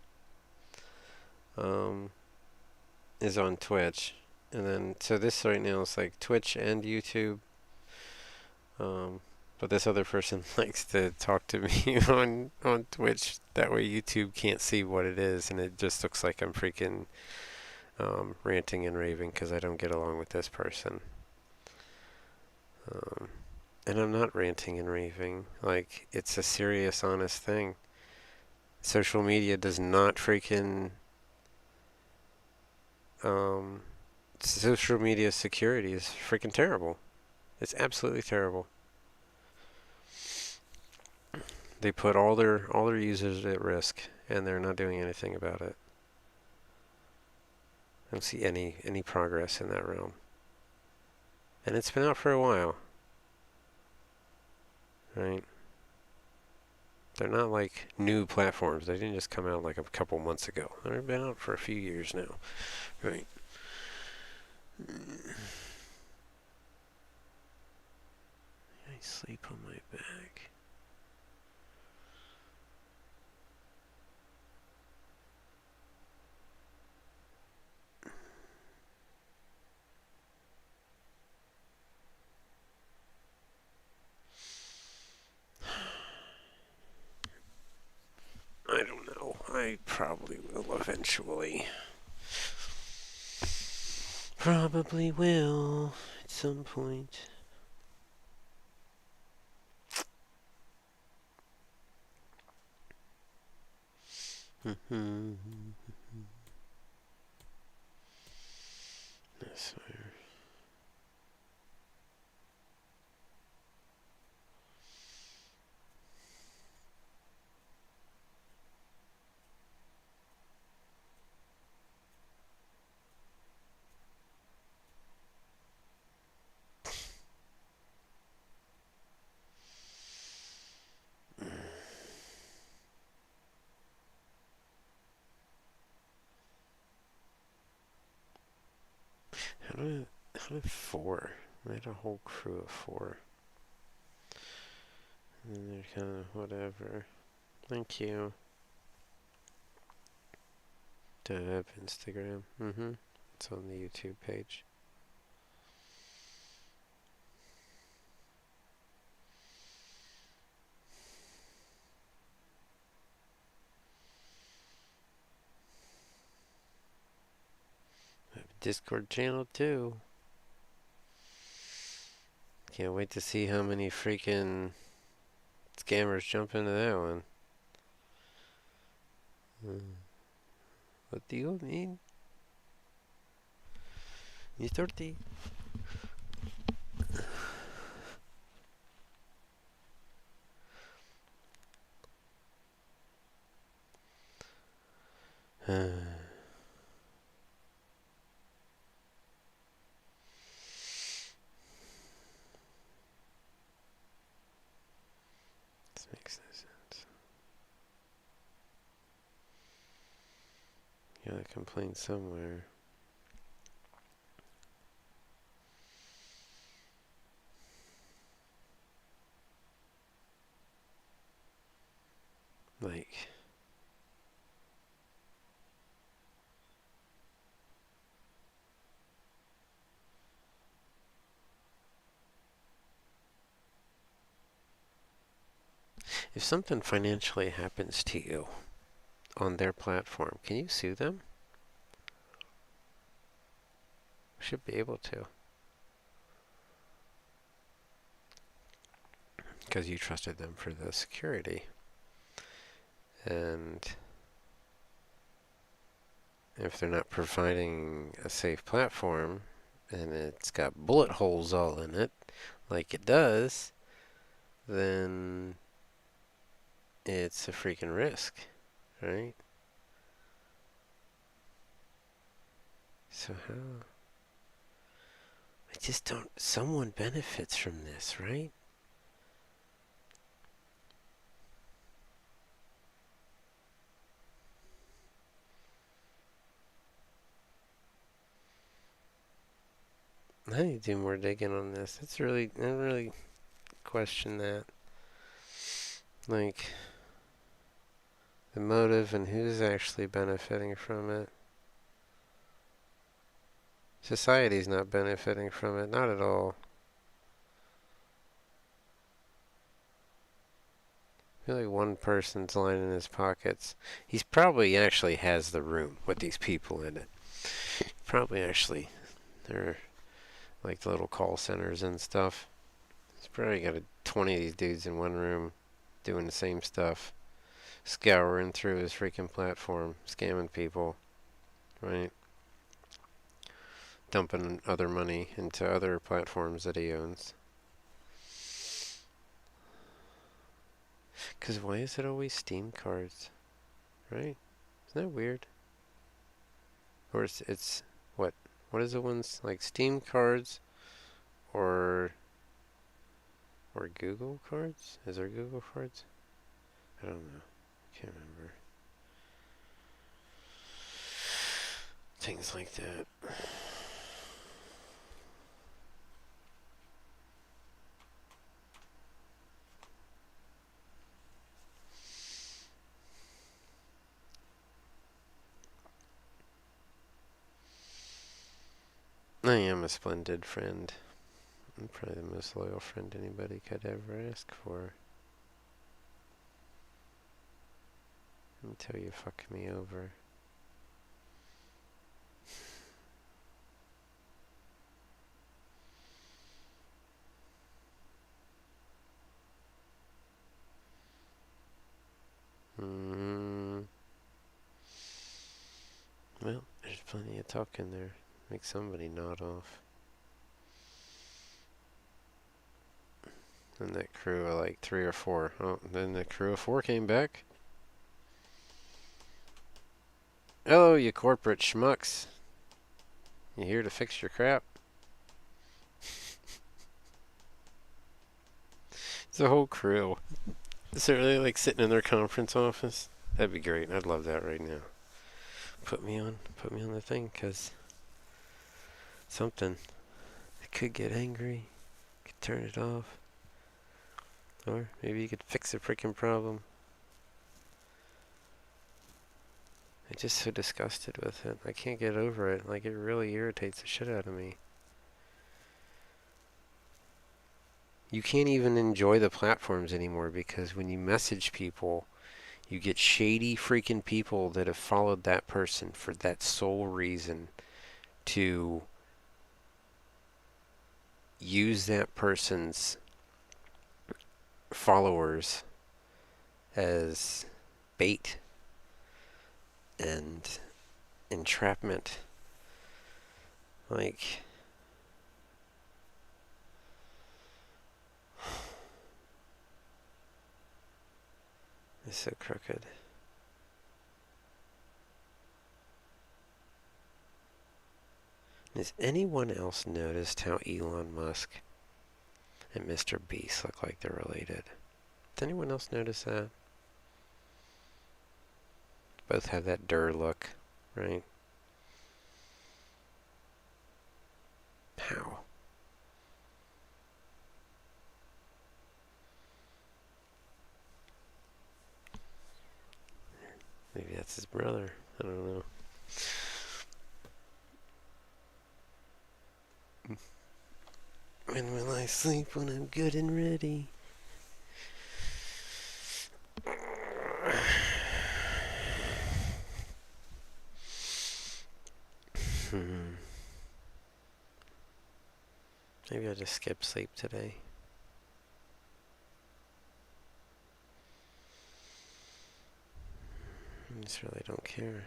um, is on Twitch. And then, so this right now is like Twitch and YouTube. Um, but this other person likes to talk to me on Twitch. That way YouTube can't see what it is, and it just looks like I'm freaking ranting and raving because I don't get along with this person. Um, and I'm not ranting and raving. Like, it's a serious, honest thing. Social media does not freaking um, social media security is freaking terrible. It's absolutely terrible. They put all their users at risk, and they're not doing anything about it. I don't see any progress in that realm, and it's been out for a while, right? They're not like new platforms. They didn't just come out like a couple months ago. They've been out for a few years now, right? I sleep on my back. I probably will eventually. Probably will at some point. This way. How did 4? I had a whole crew of 4. And they're kind of whatever. Thank you. Deb, Instagram. It's on the YouTube page. I have a Discord channel too. Can't wait to see how many freaking scammers jump into that one. What do you mean? You 30. This makes no sense. You gotta complain somewhere. Like, if something financially happens to you on their platform, can you sue them? Should be able to. Because you trusted them for the security. And if they're not providing a safe platform and it's got bullet holes all in it, like it does, then it's a freaking risk, right? So how? I just don't. Someone benefits from this, right? I need to do more digging on this. I really question that. Like, the motive and who's actually benefiting from it. Society's not benefiting from it, not at all. I feel like one person's lining his pockets. He's probably actually has the room with these people in it. Probably actually, they're like the little call centers and stuff. He's probably got 20 of these dudes in one room doing the same stuff. Scouring through his freaking platform, scamming people, right? Dumping other money into other platforms that he owns. Because why is it always Steam cards? Right? Isn't that weird? Or it's what? What is the ones like Steam cards or Google cards? Is there Google cards? I don't know. Can't remember. Things like that. I am a splendid friend. I'm probably the most loyal friend anybody could ever ask for. until you fuck me over. Mm. Well, there's plenty of talking there. Make somebody nod off. And that crew of like 3 or 4. Oh, then the crew of 4 came back. Hello, you corporate schmucks. You here to fix your crap? It's a whole crew. Is it really like sitting in their conference office? That'd be great. I'd love that right now. Put me on the thing, cause something. I could get angry. Could turn it off. Or maybe you could fix the freaking problem. I'm just so disgusted with it. I can't get over it. Like, it really irritates the shit out of me. You can't even enjoy the platforms anymore because when you message people, you get shady freaking people that have followed that person for that sole reason to use that person's followers as bait and entrapment. Like, it's so crooked. Has anyone else noticed how Elon Musk and Mr. Beast look like they're related? Does anyone else notice that? Both have that look, right? How? Maybe that's his brother. I don't know. When will I sleep? When I'm good and ready. Maybe I'll just skip sleep today. I just really don't care.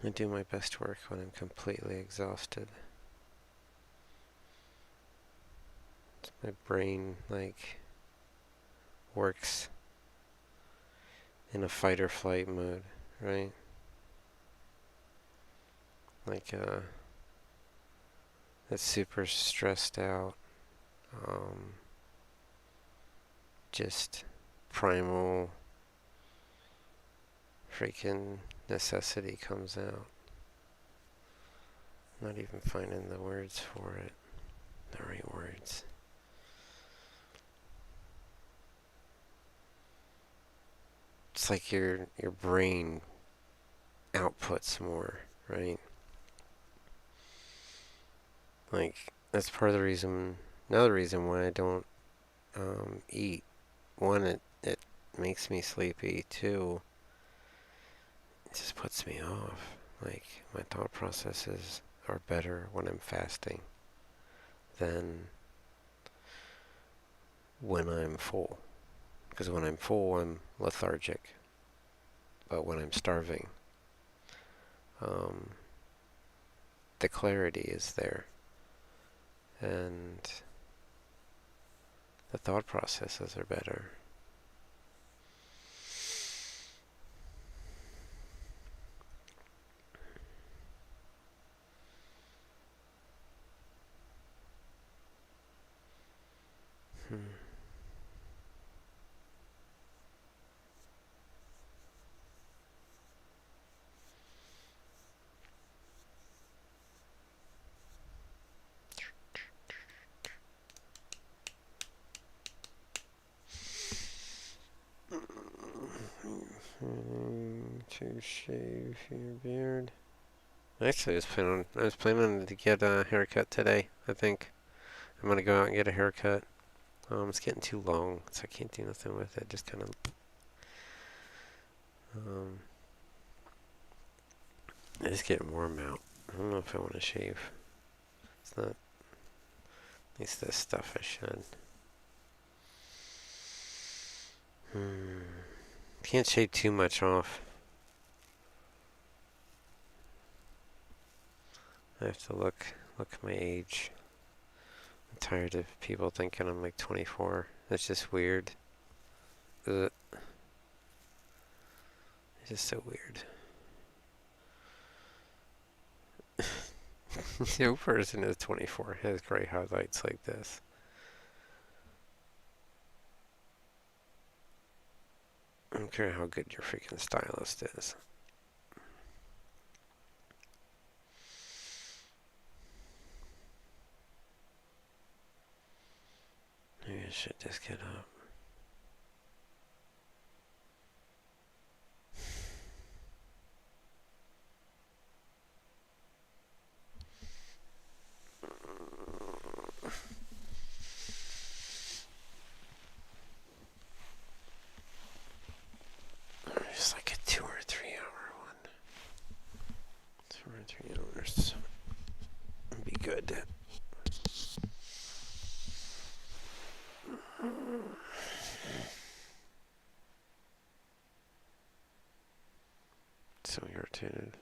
I do my best work when I'm completely exhausted. My brain, like, works in a fight or flight mode, right? Like, that's super stressed out, just primal freaking necessity comes out. I'm not even finding the words for it, the right words. It's like your brain outputs more, right? Like, that's part of the reason, another reason why I don't eat. One, it makes me sleepy. Two, it just puts me off. Like, my thought processes are better when I'm fasting than when I'm full. Because when I'm full, I'm lethargic. But when I'm starving, the clarity is there. And the thought processes are better. To shave your beard. Actually, I was planning to get a haircut today. I think I'm gonna go out and get a haircut. It's getting too long, so I can't do nothing with it. Just kind of. It's getting warm out. I don't know if I want to shave. It's not. At least this stuff I should. Can't shave too much off. I have to look my age. I'm tired of people thinking I'm like 24. That's just weird. Ugh. It's just so weird. No person is 24 has gray highlights like this. I don't care how good your freaking stylist is. Maybe I should just get up. Just like a 2 or 3 hour one. 2 or 3 hours. Be good. So irritated.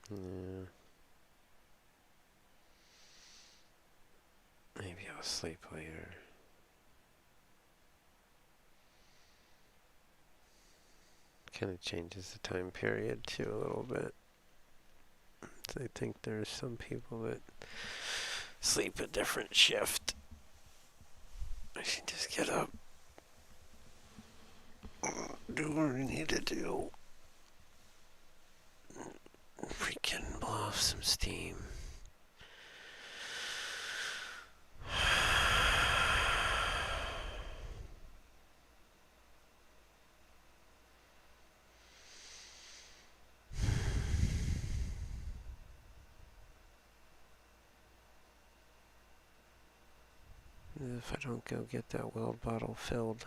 Yeah. Maybe I'll sleep later. Kind of changes the time period too a little bit. I think there's some people that sleep a different shift. I should just get up, do what I need to do, freaking blow off some steam. if I don't go get that weld bottle filled,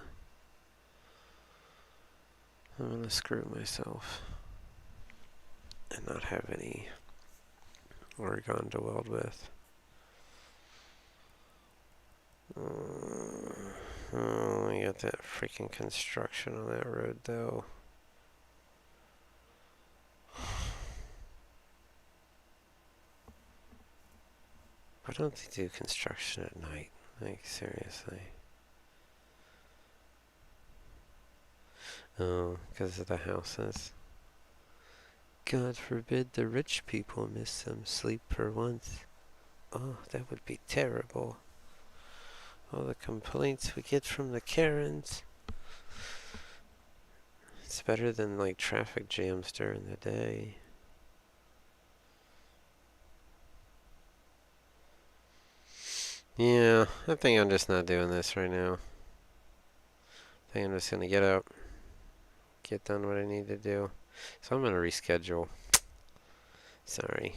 I'm gonna screw myself and not have any Oregon to weld with. Oh, we got that freaking construction on that road though. Why don't they do construction at night? Like, seriously. Oh, because of the houses. God forbid the rich people miss some sleep for once. Oh, that would be terrible. All the complaints we get from the Karens. It's better than like traffic jams during the day. Yeah, I think I'm just not doing this right now. I think I'm just gonna get up, get done what I need to do. So I'm gonna reschedule. Sorry.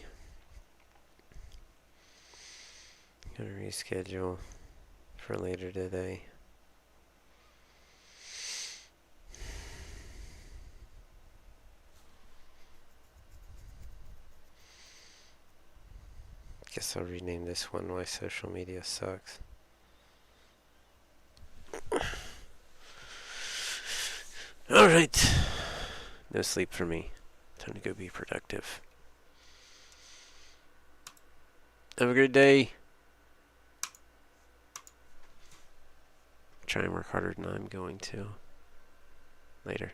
I'm gonna reschedule for later today. Guess I'll rename this one Why Social Media Sucks. Alright. No sleep for me. Time to go be productive. Have a great day. Try and work harder than I'm going to. Later.